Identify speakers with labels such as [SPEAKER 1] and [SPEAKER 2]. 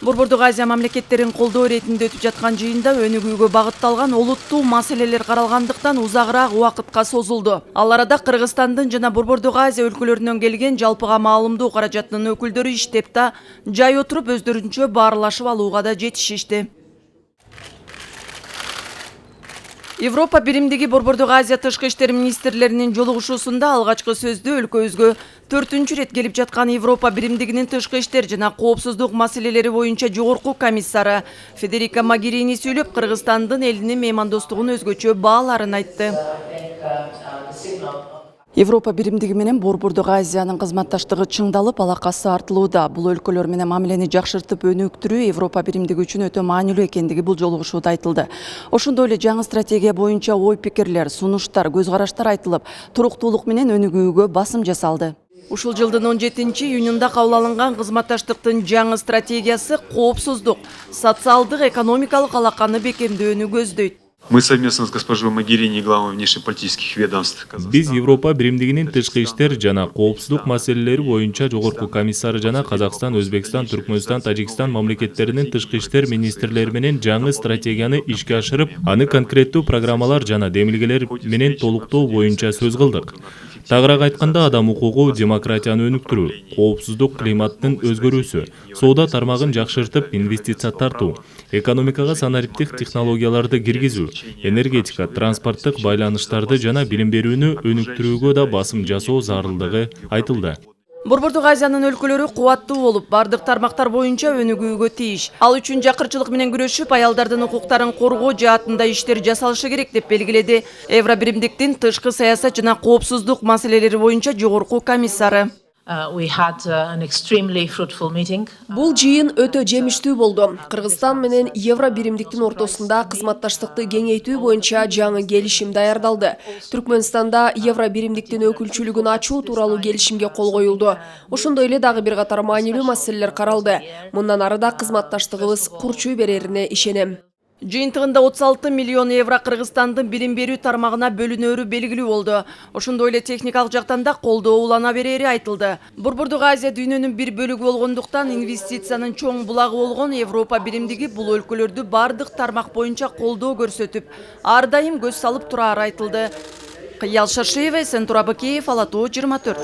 [SPEAKER 1] Борбордук Азия мамлекеттерин колдоо иретинде өтүп жаткан жыйында өнүгүүгө багытталган олуттуу маселелер каралгандыктан узагыраак убакытка созулду. Ал арада Кыргызстандын жана Борбордук Азия өлкөлөрүнөн келген жалпыга маалымдоо каражатынын өкүлдөрү иштеп да жай отуруп өздөрүнчө баарлашып алууга да жетишишти. Европа биримдиги Борбордук Азия тышкы иштер министрлеринин жолугушуусунда алгачкы сөздү өлкөбүзгө 4-үнчү рет келип жаткан Европа биримдигинин тышкы иштер жана коопсуздук маселелери боюнча жогорку комиссары Федерика Могерини сүйлөп, Кыргызстандын элинин меймандостугун өзгөчө бааларын айтты. Европа биримдиги менен Борбордук Азиянын кызматташтыгы чыңдалып, алакасы артылууда. Бул өлкөлөр менен мамилени жакшыртып өнүктүрүү Европа биримдиги үчүн өтө маанилүү экендиги бул жолугушууда айтылды. Ошондой эле жаңы стратегия боюнча ой пикирлер, сунуштар, көз караштар айтылып, туруктуулук менен өнүгүүгө басым жасалды. Ушул жылдын 17-июнунда кабыл алынган кызматташтыктын жаңы стратегиясы коопсуздук, социалдык, экономикалык алаканы бекемдөөнү көздөйт.
[SPEAKER 2] Мы совместно с госпожой Могерини и главами внешнеполитических ведомств.
[SPEAKER 3] Биз Европа биримдигинин тышкы иштер жана коопсуздук маселелери боюнча жогорку комиссары жана Казакстан, Өзбекстан, Түркмөнстан, Тажикстан мамлекеттеринин тышкы иштер министрлери менен жаңы стратегияны ишке ашырып, аны конкреттүү программалар жана демилгелер менен толуктоо боюнча сөз кылдык. Тагыраак айтканда, адам укугу, демократияны өнүктүрүү, коопсуздук климаттын өзгөрүүсү, соода тармагын жакшыртып, инвестиция тартуу, экономикага санариптик технологияларды киргизүү, энергетика, транспорттук байланыштарды жана билим берүүнү өнүктүрүүгө да басым жасоо зарылдыгы айтылды.
[SPEAKER 1] Борбордук Азиянын өлкөлөрү кубаттуу болуп, бардык тармактар боюнча өнүгүүгө тийиш. Ал үчүн жакырчылык менен күрөшүп, аялдардын укуктарын коргоо жаатында иштер жасалышы керек деп белгиледи Евро биримдиктин тышкы саясат жана коопсуздук маселелери боюнча жогорку комиссары.
[SPEAKER 4] Бул жыйын өтө жемиштүү болду. Кыргызстан менен Евро биримдиктин ортосунда кызматташтыкты кеңейтүү боюнча жаңы келишим даярдалды. Түркмөнстанда Евро биримдиктин өкүлчүлүгүн ачуу тууралуу келишимге кол коюлду. Ошондой эле дагы бир катар маанилүү маселелер каралды. Мындан ары да кызматташтыгыбыз курчуй берерине ишенем.
[SPEAKER 1] Жыйынтыгында 36 миллион евро Кыргызстандын билим берүү тармагына бөлүнөрү белгилүү болду. Ошондой эле техникалык жактан да колдоо улана берери айтылды. Борбордук Азия дүйнөнүн бир бөлүгү болгондуктан инвестициянын чоң булагы болгон Европа биримдиги бул өлкөлөрдү бардык тармак боюнча колдоо көрсөтүп, ар дайым көз салып турары айтылды. Кыял Шашиева, Сентура Бакеев, Ала Тоо 24.